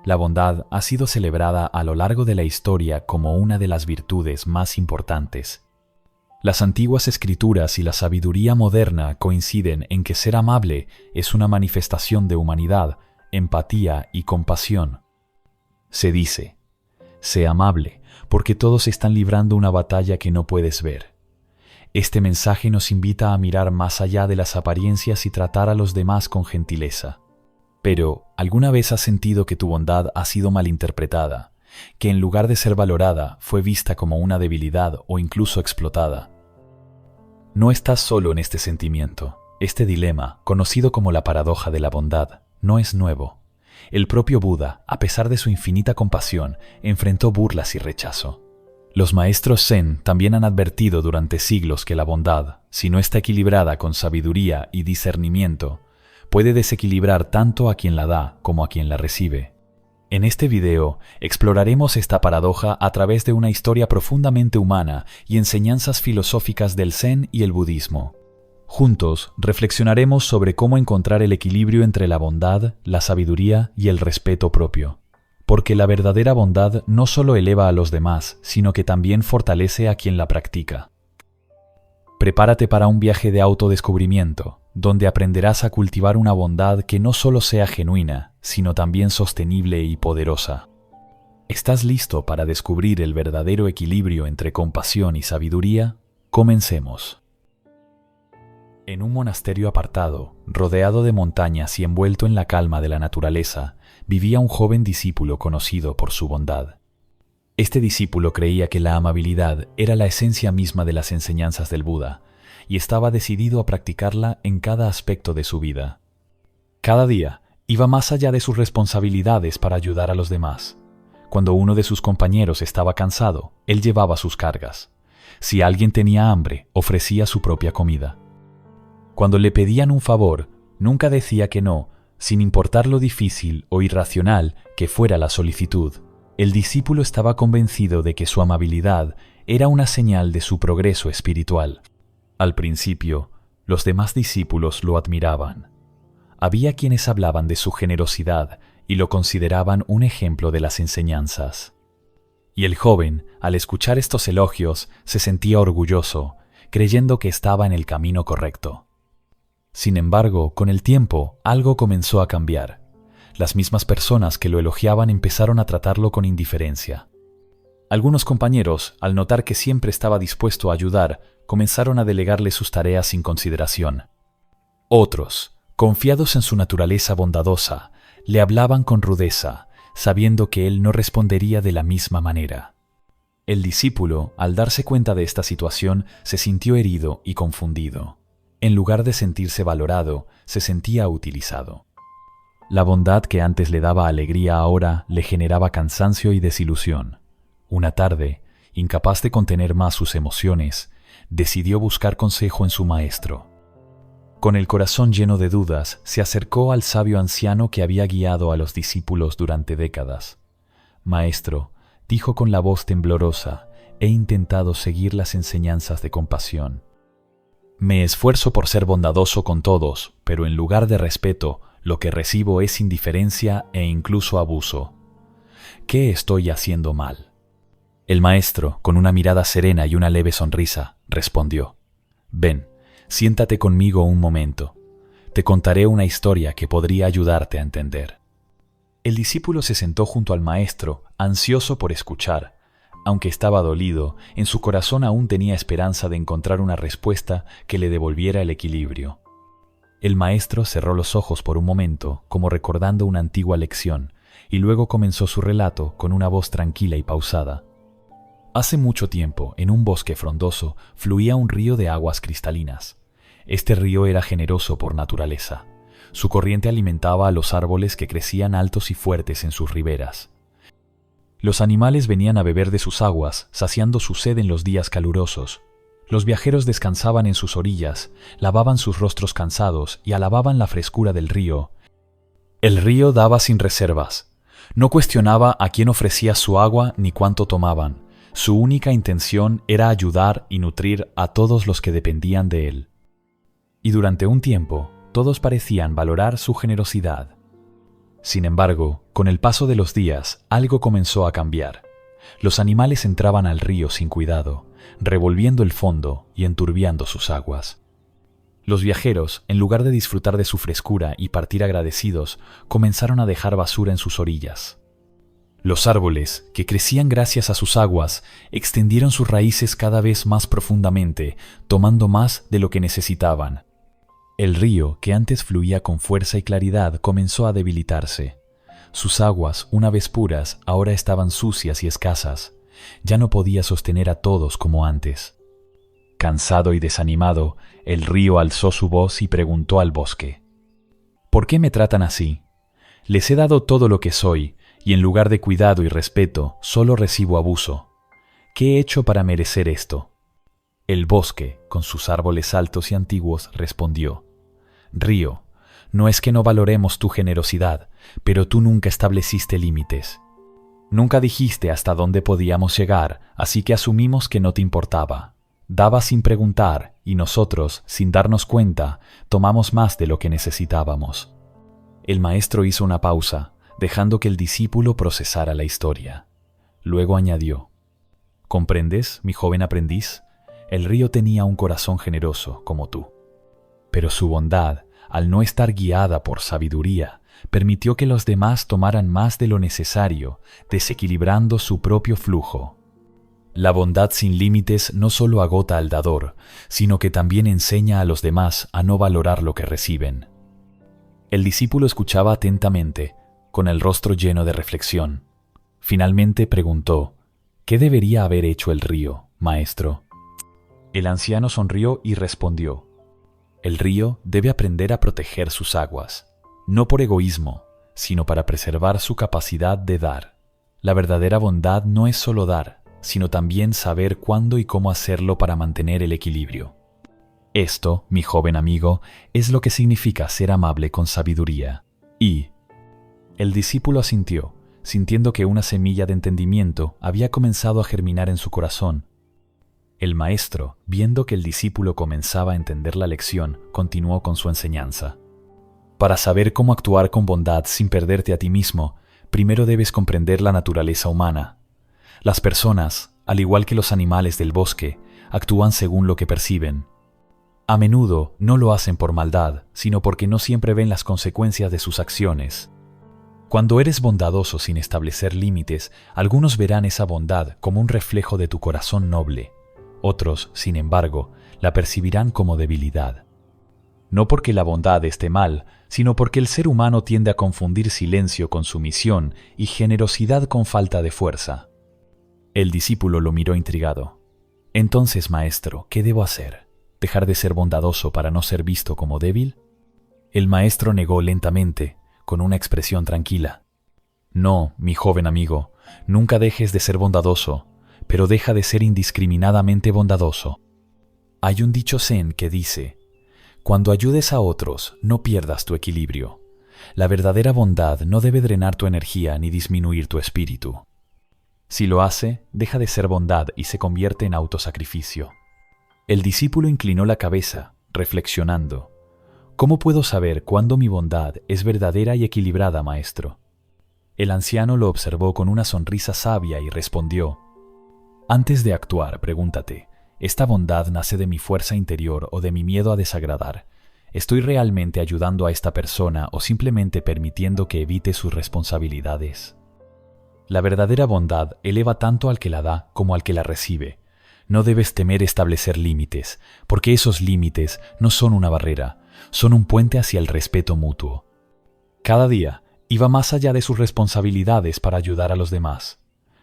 La bondad ha sido celebrada a lo largo de la historia como una de las virtudes más importantes. Las antiguas escrituras y la sabiduría moderna coinciden en que ser amable es una manifestación de humanidad, empatía y compasión. Se dice: sé amable, porque todos están librando una batalla que no puedes ver. Este mensaje nos invita a mirar más allá de las apariencias y tratar a los demás con gentileza. Pero, ¿alguna vez has sentido que tu bondad ha sido malinterpretada, que en lugar de ser valorada, fue vista como una debilidad o incluso explotada? No estás solo en este sentimiento. Este dilema, conocido como la paradoja de la bondad, no es nuevo. El propio Buda, a pesar de su infinita compasión, enfrentó burlas y rechazo. Los maestros Zen también han advertido durante siglos que la bondad, si no está equilibrada con sabiduría y discernimiento, puede desequilibrar tanto a quien la da como a quien la recibe. En este video exploraremos esta paradoja a través de una historia profundamente humana y enseñanzas filosóficas del Zen y el budismo. Juntos reflexionaremos sobre cómo encontrar el equilibrio entre la bondad, la sabiduría y el respeto propio. Porque la verdadera bondad no solo eleva a los demás, sino que también fortalece a quien la practica. Prepárate para un viaje de autodescubrimiento, donde aprenderás a cultivar una bondad que no solo sea genuina, sino también sostenible y poderosa. ¿Estás listo para descubrir el verdadero equilibrio entre compasión y sabiduría? Comencemos. En un monasterio apartado, rodeado de montañas y envuelto en la calma de la naturaleza, vivía un joven discípulo conocido por su bondad. Este discípulo creía que la amabilidad era la esencia misma de las enseñanzas del Buda, y estaba decidido a practicarla en cada aspecto de su vida. Cada día iba más allá de sus responsabilidades para ayudar a los demás. Cuando uno de sus compañeros estaba cansado, él llevaba sus cargas. Si alguien tenía hambre, ofrecía su propia comida. Cuando le pedían un favor, nunca decía que no, sin importar lo difícil o irracional que fuera la solicitud. El discípulo estaba convencido de que su amabilidad era una señal de su progreso espiritual. Al principio, los demás discípulos lo admiraban. Había quienes hablaban de su generosidad y lo consideraban un ejemplo de las enseñanzas. Y el joven, al escuchar estos elogios, se sentía orgulloso, creyendo que estaba en el camino correcto. Sin embargo, con el tiempo, algo comenzó a cambiar. Las mismas personas que lo elogiaban empezaron a tratarlo con indiferencia. Algunos compañeros, al notar que siempre estaba dispuesto a ayudar, comenzaron a delegarle sus tareas sin consideración. Otros, confiados en su naturaleza bondadosa, le hablaban con rudeza, sabiendo que él no respondería de la misma manera. El discípulo, al darse cuenta de esta situación, se sintió herido y confundido. En lugar de sentirse valorado, se sentía utilizado. La bondad que antes le daba alegría ahora le generaba cansancio y desilusión. Una tarde, incapaz de contener más sus emociones, decidió buscar consejo en su maestro. Con el corazón lleno de dudas, se acercó al sabio anciano que había guiado a los discípulos durante décadas. «Maestro», dijo con la voz temblorosa, «he intentado seguir las enseñanzas de compasión. Me esfuerzo por ser bondadoso con todos, pero en lugar de respeto, lo que recibo es indiferencia e incluso abuso. ¿Qué estoy haciendo mal?». El maestro, con una mirada serena y una leve sonrisa, respondió: «Ven, siéntate conmigo un momento. Te contaré una historia que podría ayudarte a entender». El discípulo se sentó junto al maestro, ansioso por escuchar. Aunque estaba dolido, en su corazón aún tenía esperanza de encontrar una respuesta que le devolviera el equilibrio. El maestro cerró los ojos por un momento, como recordando una antigua lección, y luego comenzó su relato con una voz tranquila y pausada. Hace mucho tiempo, en un bosque frondoso, fluía un río de aguas cristalinas. Este río era generoso por naturaleza. Su corriente alimentaba a los árboles que crecían altos y fuertes en sus riberas. Los animales venían a beber de sus aguas, saciando su sed en los días calurosos. Los viajeros descansaban en sus orillas, lavaban sus rostros cansados y alababan la frescura del río. El río daba sin reservas. No cuestionaba a quién ofrecía su agua ni cuánto tomaban. Su única intención era ayudar y nutrir a todos los que dependían de él. Y durante un tiempo, todos parecían valorar su generosidad. Sin embargo, con el paso de los días, algo comenzó a cambiar. Los animales entraban al río sin cuidado, revolviendo el fondo y enturbiando sus aguas. Los viajeros, en lugar de disfrutar de su frescura y partir agradecidos, comenzaron a dejar basura en sus orillas. Los árboles, que crecían gracias a sus aguas, extendieron sus raíces cada vez más profundamente, tomando más de lo que necesitaban. El río, que antes fluía con fuerza y claridad, comenzó a debilitarse. Sus aguas, una vez puras, ahora estaban sucias y escasas. Ya no podía sostener a todos como antes. Cansado y desanimado, el río alzó su voz y preguntó al bosque: ¿Por qué me tratan así? Les he dado todo lo que soy, y en lugar de cuidado y respeto, solo recibo abuso. ¿Qué he hecho para merecer esto? El bosque, con sus árboles altos y antiguos, respondió: Río, no es que no valoremos tu generosidad, pero tú nunca estableciste límites. Nunca dijiste hasta dónde podíamos llegar, así que asumimos que no te importaba. Dabas sin preguntar, y nosotros, sin darnos cuenta, tomamos más de lo que necesitábamos. El maestro hizo una pausa, dejando que el discípulo procesara la historia. Luego añadió: ¿Comprendes, mi joven aprendiz? El río tenía un corazón generoso, como tú. Pero su bondad, al no estar guiada por sabiduría, permitió que los demás tomaran más de lo necesario, desequilibrando su propio flujo. La bondad sin límites no solo agota al dador, sino que también enseña a los demás a no valorar lo que reciben. El discípulo escuchaba atentamente, con el rostro lleno de reflexión. Finalmente preguntó: ¿Qué debería haber hecho el río, maestro? El anciano sonrió y respondió: El río debe aprender a proteger sus aguas, no por egoísmo, sino para preservar su capacidad de dar. La verdadera bondad no es solo dar, sino también saber cuándo y cómo hacerlo para mantener el equilibrio. Esto, mi joven amigo, es lo que significa ser amable con sabiduría. Y el discípulo asintió, sintiendo que una semilla de entendimiento había comenzado a germinar en su corazón. El maestro, viendo que el discípulo comenzaba a entender la lección, continuó con su enseñanza. Para saber cómo actuar con bondad sin perderte a ti mismo, primero debes comprender la naturaleza humana. Las personas, al igual que los animales del bosque, actúan según lo que perciben. A menudo no lo hacen por maldad, sino porque no siempre ven las consecuencias de sus acciones. Cuando eres bondadoso sin establecer límites, algunos verán esa bondad como un reflejo de tu corazón noble. Otros, sin embargo, la percibirán como debilidad. No porque la bondad esté mal, sino porque el ser humano tiende a confundir silencio con sumisión y generosidad con falta de fuerza. El discípulo lo miró intrigado. Entonces, maestro, ¿qué debo hacer? ¿Dejar de ser bondadoso para no ser visto como débil? El maestro negó lentamente, con una expresión tranquila. No, mi joven amigo, nunca dejes de ser bondadoso, pero deja de ser indiscriminadamente bondadoso. Hay un dicho zen que dice: cuando ayudes a otros, no pierdas tu equilibrio. La verdadera bondad no debe drenar tu energía ni disminuir tu espíritu. Si lo hace, deja de ser bondad y se convierte en autosacrificio. El discípulo inclinó la cabeza, reflexionando. ¿Cómo puedo saber cuándo mi bondad es verdadera y equilibrada, maestro? El anciano lo observó con una sonrisa sabia y respondió: Antes de actuar, pregúntate, ¿esta bondad nace de mi fuerza interior o de mi miedo a desagradar? ¿Estoy realmente ayudando a esta persona o simplemente permitiendo que evite sus responsabilidades? La verdadera bondad eleva tanto al que la da como al que la recibe. No debes temer establecer límites, porque esos límites no son una barrera, son un puente hacia el respeto mutuo. Cada día iba más allá de sus responsabilidades para ayudar a los demás.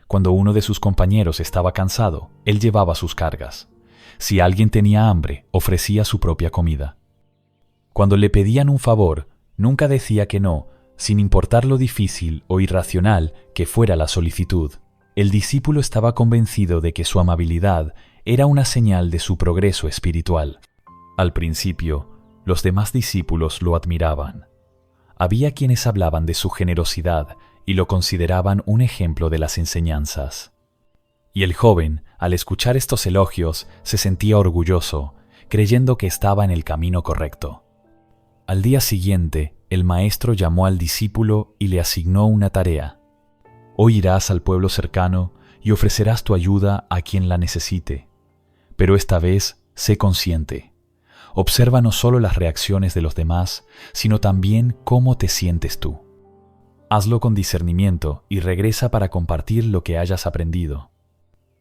Cuando uno de sus compañeros estaba cansado, él llevaba sus cargas. Si alguien tenía hambre, ofrecía su propia comida. Cuando le pedían un favor, nunca decía que no, sin importar lo difícil o irracional que fuera la solicitud. El discípulo estaba convencido de que su amabilidad era una señal de su progreso espiritual. Al principio, los demás discípulos lo admiraban. Había quienes hablaban de su generosidad y lo consideraban un ejemplo de las enseñanzas. Y el joven, al escuchar estos elogios, se sentía orgulloso, creyendo que estaba en el camino correcto. Al día siguiente, el maestro llamó al discípulo y le asignó una tarea. Hoy irás al pueblo cercano y ofrecerás tu ayuda a quien la necesite. Pero esta vez, sé consciente. Observa no solo las reacciones de los demás, sino también cómo te sientes tú. Hazlo con discernimiento y regresa para compartir lo que hayas aprendido.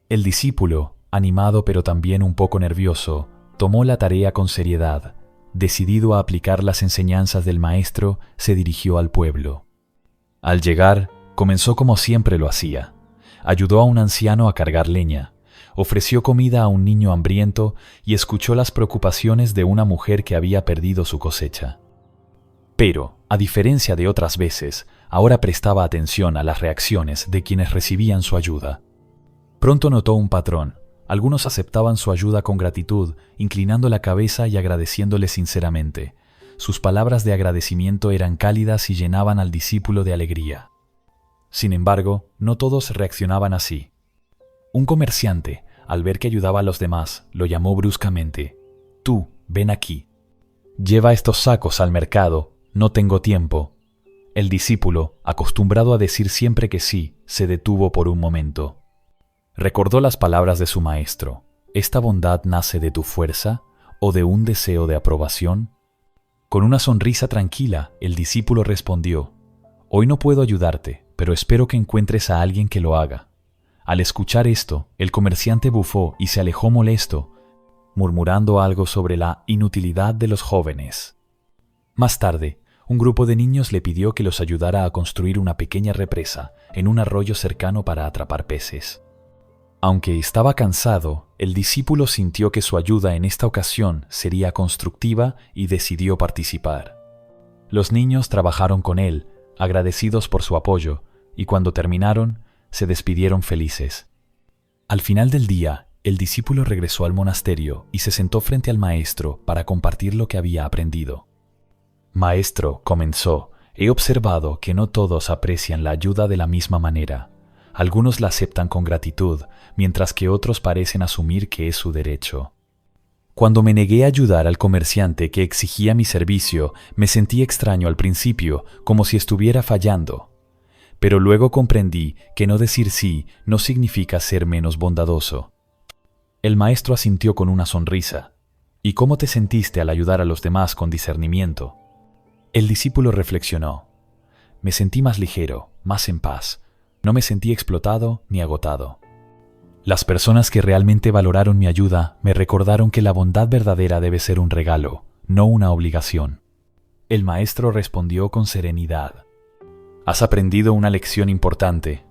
El discípulo, animado pero también un poco nervioso, tomó la tarea con seriedad. Decidido a aplicar las enseñanzas del maestro, se dirigió al pueblo. Al llegar, comenzó como siempre lo hacía. Ayudó a un anciano a cargar leña, ofreció comida a un niño hambriento y escuchó las preocupaciones de una mujer que había perdido su cosecha. Pero, a diferencia de otras veces, ahora prestaba atención a las reacciones de quienes recibían su ayuda. Pronto notó un patrón. Algunos aceptaban su ayuda con gratitud, inclinando la cabeza y agradeciéndole sinceramente. Sus palabras de agradecimiento eran cálidas y llenaban al discípulo de alegría. Sin embargo, no todos reaccionaban así. Un comerciante, al ver que ayudaba a los demás, lo llamó bruscamente. «Tú, ven aquí. Lleva estos sacos al mercado, no tengo tiempo». El discípulo, acostumbrado a decir siempre que sí, se detuvo por un momento. Recordó las palabras de su maestro. ¿Esta bondad nace de tu fuerza o de un deseo de aprobación? Con una sonrisa tranquila, el discípulo respondió: «Hoy no puedo ayudarte, pero espero que encuentres a alguien que lo haga». Al escuchar esto, el comerciante bufó y se alejó molesto, murmurando algo sobre la inutilidad de los jóvenes. Más tarde, un grupo de niños le pidió que los ayudara a construir una pequeña represa en un arroyo cercano para atrapar peces. Aunque estaba cansado, el discípulo sintió que su ayuda en esta ocasión sería constructiva y decidió participar. Los niños trabajaron con él, agradecidos por su apoyo, y cuando terminaron, se despidieron felices. Al final del día, el discípulo regresó al monasterio y se sentó frente al maestro para compartir lo que había aprendido. «Maestro», comenzó, «he observado que no todos aprecian la ayuda de la misma manera. Algunos la aceptan con gratitud, mientras que otros parecen asumir que es su derecho. Cuando me negué a ayudar al comerciante que exigía mi servicio, me sentí extraño al principio, como si estuviera fallando. Pero luego comprendí que no decir sí no significa ser menos bondadoso». El maestro asintió con una sonrisa. «¿Y cómo te sentiste al ayudar a los demás con discernimiento?». El discípulo reflexionó. «Me sentí más ligero, más en paz. No me sentí explotado ni agotado. Las personas que realmente valoraron mi ayuda me recordaron que la bondad verdadera debe ser un regalo, no una obligación». El maestro respondió con serenidad: «Has aprendido una lección importante.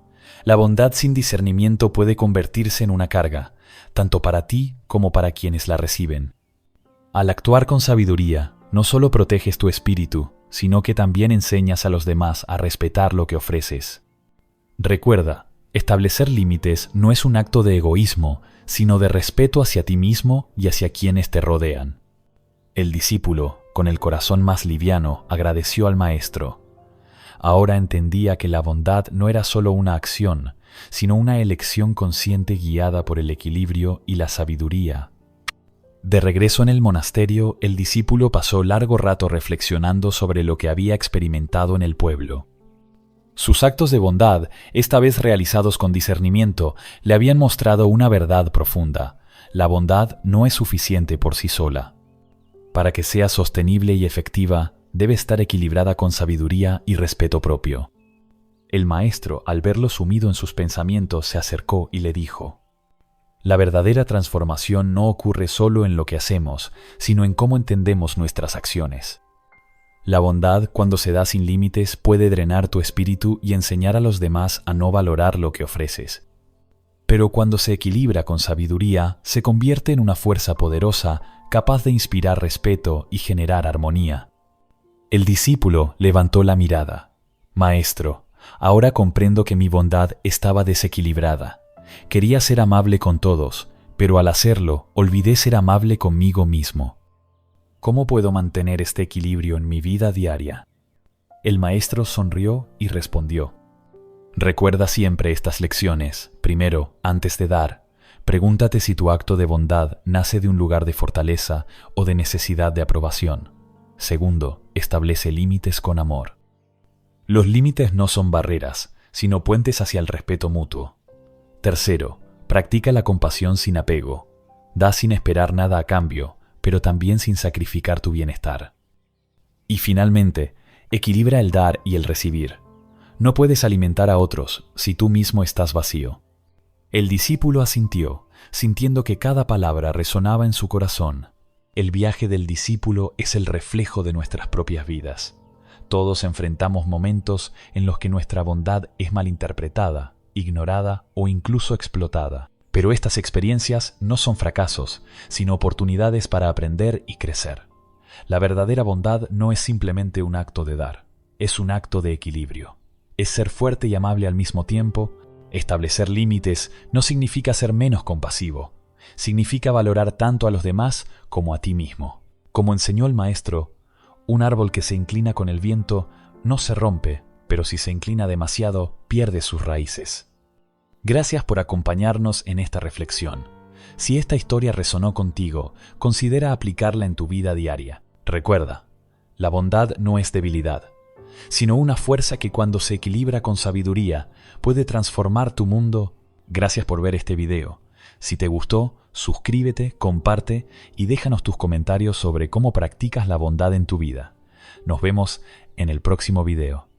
La bondad sin discernimiento puede convertirse en una carga, tanto para ti como para quienes la reciben. Al actuar con sabiduría, no solo proteges tu espíritu, sino que también enseñas a los demás a respetar lo que ofreces. Recuerda, establecer límites no es un acto de egoísmo, sino de respeto hacia ti mismo y hacia quienes te rodean». El discípulo, con el corazón más liviano, agradeció al maestro. Ahora entendía que la bondad no era solo una acción, sino una elección consciente guiada por el equilibrio y la sabiduría. De regreso en el monasterio, el discípulo pasó largo rato reflexionando sobre lo que había experimentado en el pueblo. Sus actos de bondad, esta vez realizados con discernimiento, le habían mostrado una verdad profunda. La bondad no es suficiente por sí sola. Para que sea sostenible y efectiva, debe estar equilibrada con sabiduría y respeto propio. El maestro, al verlo sumido en sus pensamientos, se acercó y le dijo: «La verdadera transformación no ocurre solo en lo que hacemos, sino en cómo entendemos nuestras acciones. La bondad, cuando se da sin límites, puede drenar tu espíritu y enseñar a los demás a no valorar lo que ofreces. Pero cuando se equilibra con sabiduría, se convierte en una fuerza poderosa, capaz de inspirar respeto y generar armonía». El discípulo levantó la mirada. «Maestro, ahora comprendo que mi bondad estaba desequilibrada. Quería ser amable con todos, pero al hacerlo, olvidé ser amable conmigo mismo. ¿Cómo puedo mantener este equilibrio en mi vida diaria?». El maestro sonrió y respondió: «Recuerda siempre estas lecciones. Primero, antes de dar, pregúntate si tu acto de bondad nace de un lugar de fortaleza o de necesidad de aprobación. Segundo, establece límites con amor. Los límites no son barreras, sino puentes hacia el respeto mutuo. Tercero, practica la compasión sin apego. Da sin esperar nada a cambio, pero también sin sacrificar tu bienestar. Y finalmente, equilibra el dar y el recibir. No puedes alimentar a otros si tú mismo estás vacío. El discípulo asintió, sintiendo que cada palabra resonaba en su corazón. El viaje del discípulo es el reflejo de nuestras propias vidas. Todos enfrentamos momentos en los que nuestra bondad es malinterpretada, ignorada o incluso explotada. Pero estas experiencias no son fracasos, sino oportunidades para aprender y crecer. La verdadera bondad no es simplemente un acto de dar, es un acto de equilibrio. Es ser fuerte y amable al mismo tiempo. Establecer límites no significa ser menos compasivo. Significa valorar tanto a los demás como a ti mismo. Como enseñó el maestro, un árbol que se inclina con el viento no se rompe, pero si se inclina demasiado, pierde sus raíces. Gracias por acompañarnos en esta reflexión. Si esta historia resonó contigo, considera aplicarla en tu vida diaria. Recuerda, la bondad no es debilidad, sino una fuerza que cuando se equilibra con sabiduría puede transformar tu mundo. Gracias por ver este video. Si te gustó, suscríbete, comparte y déjanos tus comentarios sobre cómo practicas la bondad en tu vida. Nos vemos en el próximo video.